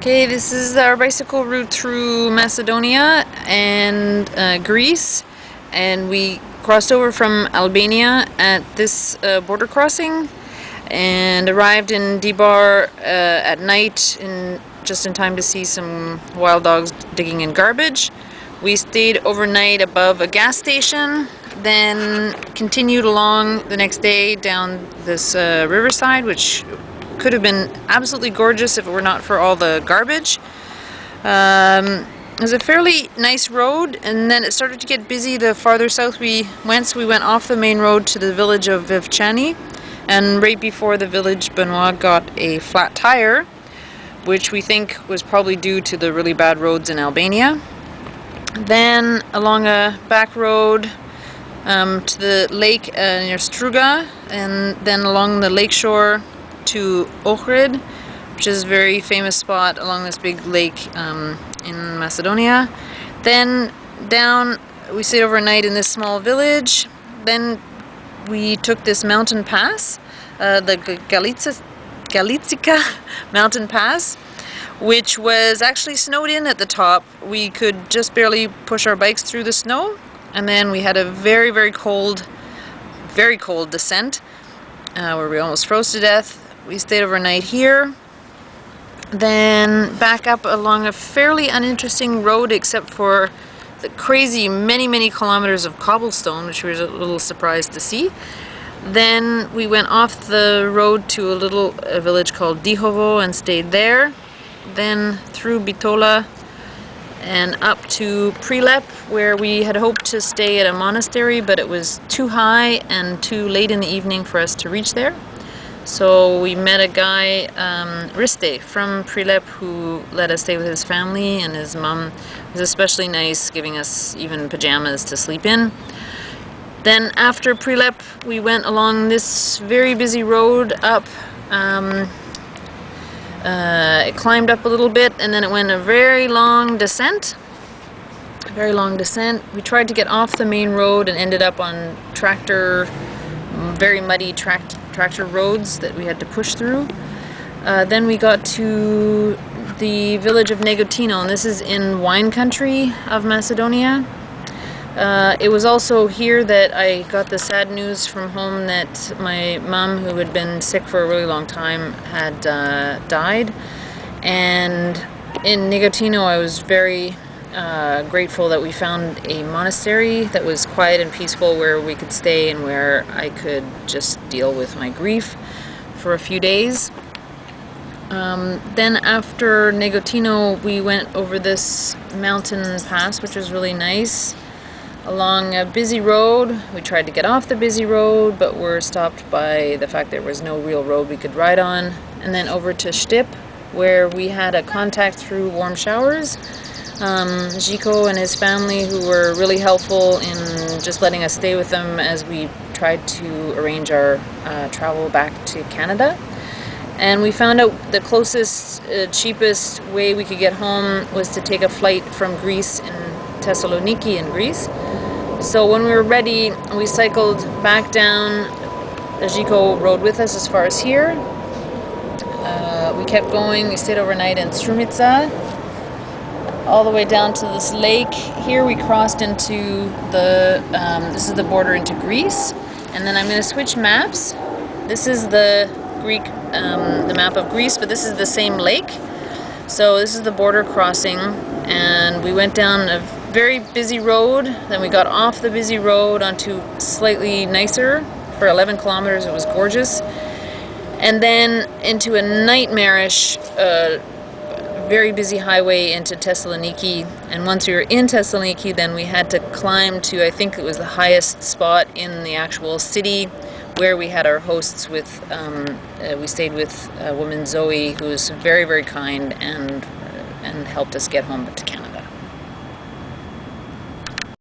Okay, this is our bicycle route through Macedonia and Greece, and we crossed over from Albania at this border crossing and arrived in Dibar at night just in time to see some wild dogs digging in garbage. We stayed overnight above a gas station, then continued along the next day down this riverside, which could have been absolutely gorgeous if it were not for all the garbage. It was a fairly nice road, and then it started to get busy the farther south we went, so we went off the main road to the village of Vivchani, and right before the village, Benoit got a flat tire, which we think was probably due to the really bad roads in Albania. Then along a back road to the lake near Struga, and then along the lakeshore to Ohrid, which is a very famous spot along this big lake in Macedonia. Then down, we stayed overnight in this small village. Then we took this mountain pass, the Galitsica mountain pass, which was actually snowed in at the top. We could just barely push our bikes through the snow, and then we had a very cold descent where we almost froze to death. We stayed overnight here, then back up along a fairly uninteresting road except for the crazy many kilometers of cobblestone, which we were a little surprised to see. Then we went off the road to a village called Dihovo and stayed there. Then through Bitola and up to Prilep, where we had hoped to stay at a monastery, but it was too high and too late in the evening for us to reach there. So we met a guy, Riste, from Prilep, who let us stay with his family, and his mom was especially nice, giving us even pajamas to sleep in. Then after Prilep, we went along this very busy road up. It climbed up a little bit, and then it went a very long descent. We tried to get off the main road and ended up on very muddy tractor roads that we had to push through. Then we got to the village of Negotino, and this is in wine country of Macedonia. It was also here that I got the sad news from home that my mom, who had been sick for a really long time, had died. And in Negotino, I was very grateful that we found a monastery that was quiet and peaceful, where we could stay and where I could just deal with my grief for a few days. Then after Negotino, we went over this mountain pass, which was really nice, along a busy road. We tried to get off the busy road, but were stopped by the fact there was no real road we could ride on. And then over to Stip, where we had a contact through warm showers. Zico and his family, who were really helpful in just letting us stay with them as we tried to arrange our travel back to Canada. And we found out the closest, cheapest way we could get home was to take a flight from Greece in Thessaloniki in Greece. So when we were ready, we cycled back down. Zico rode with us as far as here. We kept going. We stayed overnight in Strumica, all the way down to this lake. Here we crossed into this is the border into Greece. And then I'm going to switch maps. This is the map of Greece, but this is the same lake. So this is the border crossing, and we went down a very busy road. Then we got off the busy road onto slightly nicer. For 11 kilometers, it was gorgeous. And then into a nightmarish, very busy highway into Thessaloniki. And once we were in Thessaloniki, then we had to climb to, I think it was the highest spot in the actual city, where we had our hosts with, we stayed with a woman, Zoe, who was very kind and helped us get home to Canada.